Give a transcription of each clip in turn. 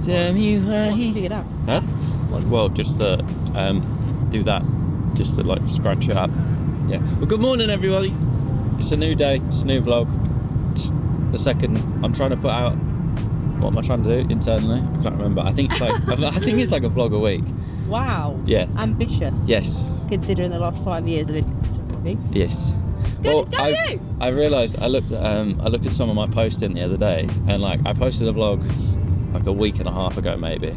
Tell me why. What figured out? Huh? Well, just to do that, just to like scrunch it up. Yeah. Well, good morning, everybody. It's a new day. It's a new vlog. It's the second I'm trying to put out. What am I trying to do internally? I can't remember. I think it's like it's like a vlog a week. Wow. Yeah. Ambitious. Yes. Considering the last 5 years of it. Yes. Go I realised I looked at some of my posting the other day, and like I posted a vlog like a week and a half ago maybe,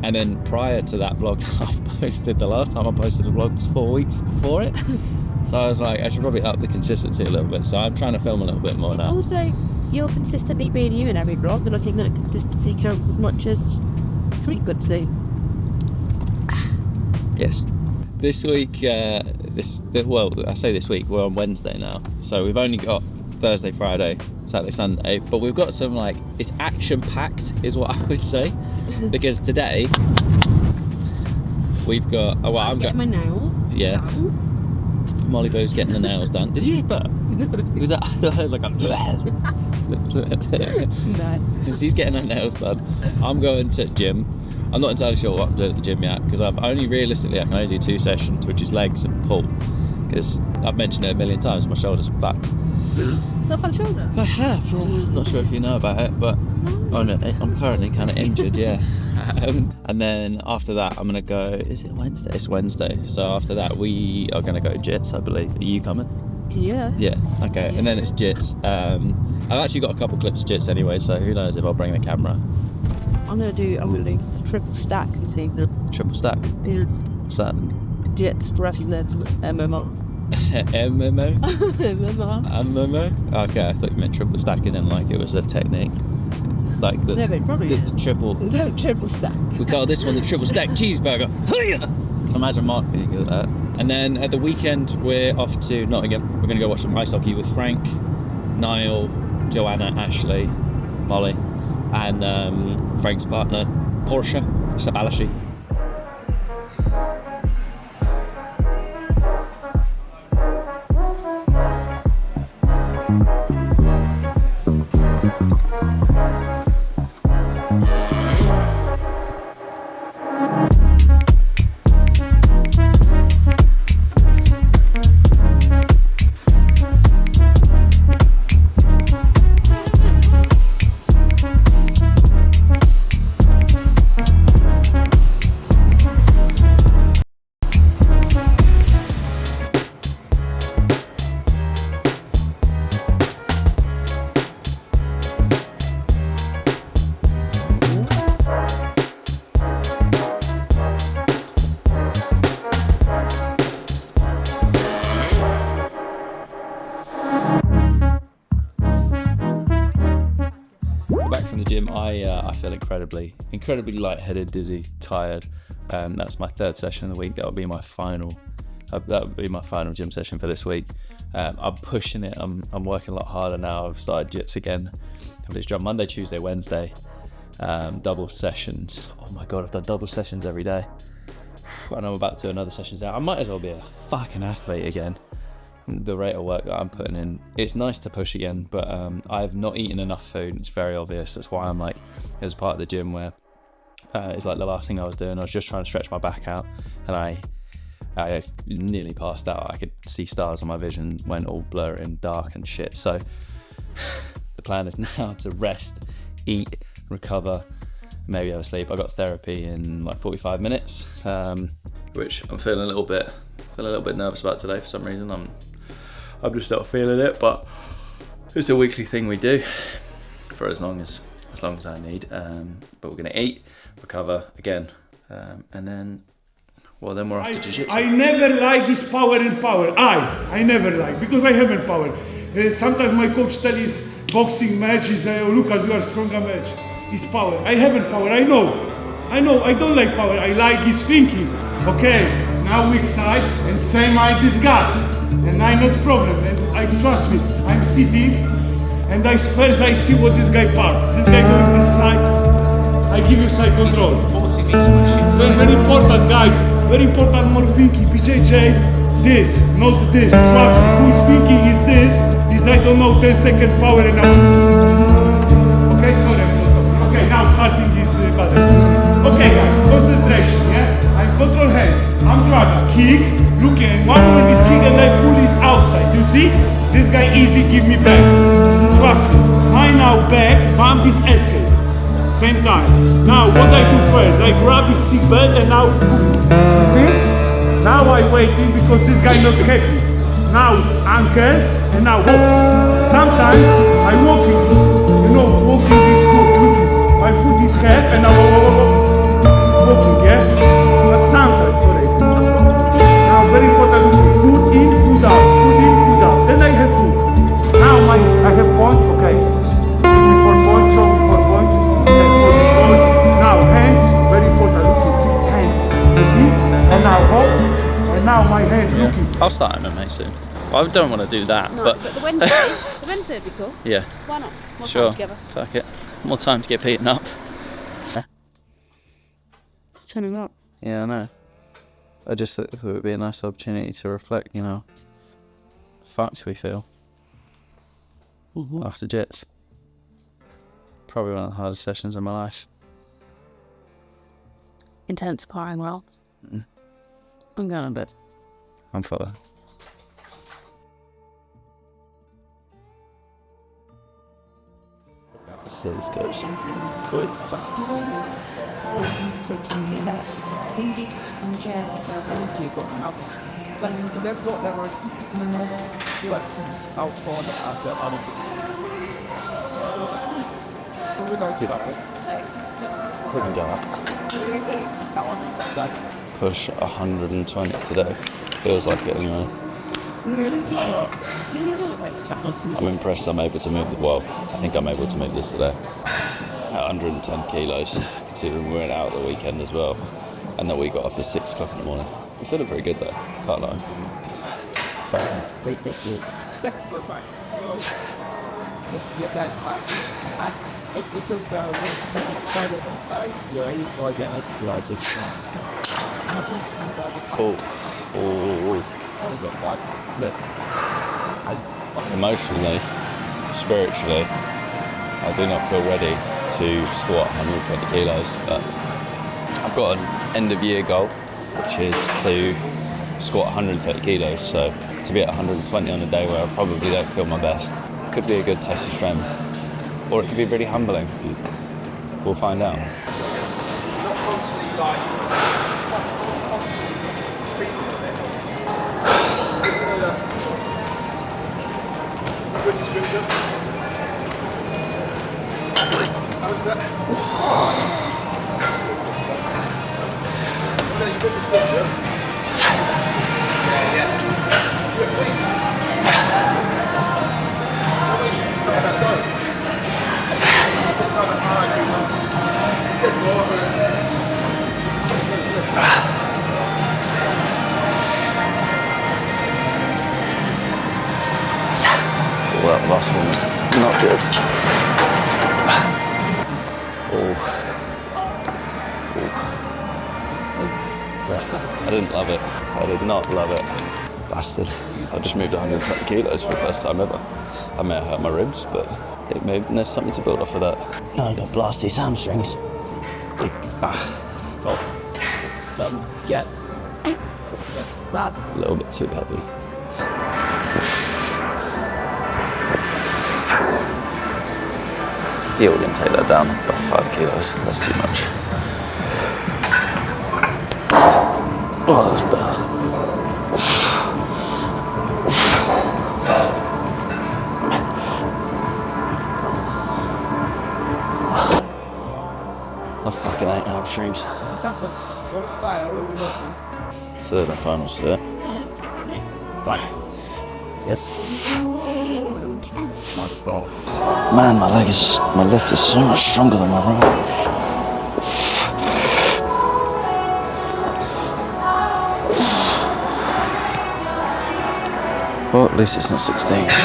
and then prior to that vlog I posted, the last time I posted a vlog was 4 weeks before it. So I was like, I should probably up the consistency a little bit. So I'm trying to film a little bit more now. Also, you're consistently being you in every vlog, and I think that consistency counts as much as frequency. Yes. This week, well, I say this week, we're on Wednesday now. So we've only got Thursday, Friday, Saturday, Sunday, but we've got some like, it's action-packed is what I would say. Because today, we've got, I'm getting my nails done. Molly Boo's getting the nails done. Did you just burp? Was that, I heard like a No. She's getting her nails done. I'm going to gym. I'm not entirely sure what I'm doing at the gym yet, because I can only do 2 sessions, which is legs and pull. Because I've mentioned it a million times, my shoulders are back. Not fun shoulder? I have. Not sure if you know about it, but I'm currently kind of injured, yeah. And then after that, I'm going to go, is it Wednesday? It's Wednesday. So after that, we are going to go jits, I believe. Are you coming? Yeah. Yeah, okay. Yeah. And then it's jits. I've actually got a couple clips of jits anyway, so who knows if I'll bring the camera. I'm gonna do triple stack and see the triple stack. Yeah. What's that? Jits, wrestling, MMO. MMO? MMO? Okay, I thought you meant triple stack as in like it was a technique. Like the triple. No, triple stack. We call this one the triple stack cheeseburger. I can imagine Mark being good at that. And then at the weekend we're off to Nottingham. We're gonna go watch some ice hockey with Frank, Niall, Joanna, Ashley, Molly, and Frank's partner, Portia Sabalashi. I feel incredibly lightheaded, dizzy, tired. That's my third session of the week. That would be my final gym session for this week. I'm pushing it. I'm working a lot harder now. I've started jits again. I've just done Monday, Tuesday, Wednesday, double sessions. Oh my god, I've done double sessions every day, and I'm about to do another session now. I might as well be a fucking athlete again. The rate of work that I'm putting in, it's nice to push again, but I've not eaten enough food. It's very obvious. That's why I'm like, as part of the gym where it's like the last thing I was doing. I was just trying to stretch my back out, and I nearly passed out. I could see stars on my vision, went all blurry and dark and shit. So the plan is now to rest, eat, recover, maybe have a sleep. I got therapy in like 45 minutes, which I'm feeling a little bit nervous about today for some reason. I'm just not feeling it, but it's a weekly thing we do for as long as I need. But we're gonna eat, recover again, and then we're off to jiu-jitsu. I never like this power. I never like, because I haven't power. Sometimes my coach tells his boxing match is, oh Lucas, you are stronger match. It's power. I haven't power. I know. I don't like power. I like his thinking. Okay, now weak side and same like this guy. And I not problem. And I trust me. I'm sitting and first I see what this guy passed. This guy going this side. I give you side control. Very important, guys. Very important, more thinking. BJJ, this, not this. Trust me. Who is thinking is this. This I don't know. 10-second power enough. Okay, sorry. Okay, now starting this battle. kick, looking, one with this kick and I pull this outside. You see? This guy easy give me back. Trust me. I now back, bump this escape. Same time. Now what I do first, I grab his seat belt and now you see? Now I waiting because this guy not happy. Now ankle and now hop. Sometimes I walking this, walking this foot, looking. My foot is head and now walking, yeah? But sometimes, sorry. Now very important looking. Foot in, foot out, foot in, foot out. Then I have look. Now I have points, okay. Give me 4 points, show me 4 points. Okay, 4 points. Now hands, very important looking. Hands. You see? And now hop. And now my hand looking. I'll start MMA soon. Well, I don't want to do that, No, but the Wednesday would be cool. yeah, Why not? More sure. time together. Fuck it. More time to get beaten up. Turning up. Yeah, I know. I just thought it would be a nice opportunity to reflect, Fucked we feel after jits. Probably one of the hardest sessions of my life. Intense sparring well. I'm going to bed. I'm following. So this goes. Push 120 today. Feels like it anyway. I'm impressed I'm able to move I think I'm able to move this today. At 110 kilos, considering we went out the weekend as well. And then we got up at 6 o'clock in the morning. I'm feeling pretty good though, can't lie. Cool. Emotionally, spiritually, I do not feel ready to squat 120 kilos, but I've got an end of year goal, which is to squat 130 kilos, so to be at 120 on a day where I probably don't feel my best could be a good test of strength, or it could be really humbling. We'll find out. Well, that last one was not good. I didn't love it. I did not love it. Bastard. I just moved 120 kilos for the first time ever. I may have hurt my ribs, but it moved and there's something to build off of that. Now I've got to blast these hamstrings. Yeah. A little bit too heavy. Yeah, we're going to take that down about 5 kilos. That's too much. Oh, that's bad. I fucking hate hamstrings. Third and final set. Yes. Man, my left is so much stronger than my right. Well, at least it's not 16s.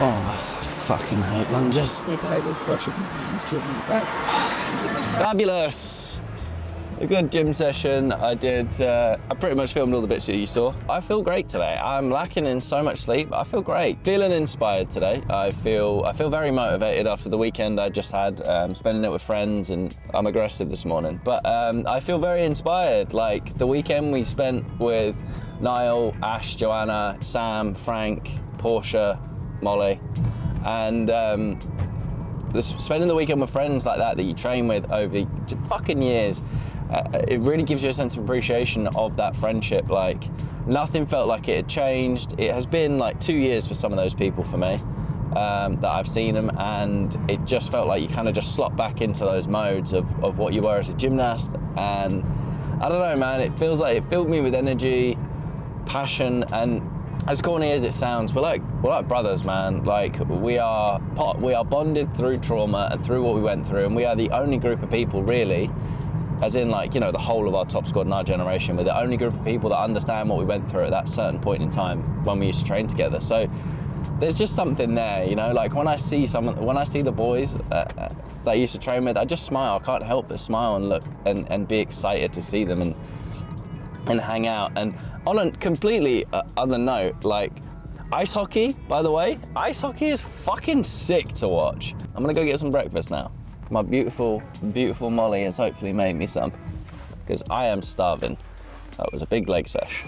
Oh, I fucking hate lunges. Fabulous. A good gym session. I pretty much filmed all the bits that you saw. I feel great today. I'm lacking in so much sleep. I feel great. Feeling inspired today. I feel very motivated after the weekend I just had, spending it with friends, and I'm aggressive this morning. But I feel very inspired. Like the weekend we spent with Niall, Ash, Joanna, Sam, Frank, Portia, Molly, and spending the weekend with friends like that you train with over fucking years, it really gives you a sense of appreciation of that friendship. Like nothing felt like it had changed. It has been like 2 years for some of those people for me that I've seen them, and it just felt like you kind of just slot back into those modes of what you were as a gymnast. And I don't know, man, it feels like it filled me with energy, passion, and as corny as it sounds, we're like brothers, man. Like we are bonded through trauma and through what we went through, and we are the only group of people really, as in like, you know, the whole of our top squad in our generation, we're the only group of people that understand what we went through at that certain point in time when we used to train together. So there's just something there, you know, like when I see the boys that I used to train with, I just smile. I can't help but smile and look and be excited to see them and hang out. And on a completely other note, like ice hockey, by the way, ice hockey is fucking sick to watch. I'm gonna go get some breakfast now. My beautiful, beautiful Molly has hopefully made me some, because I am starving. That was a big leg sesh.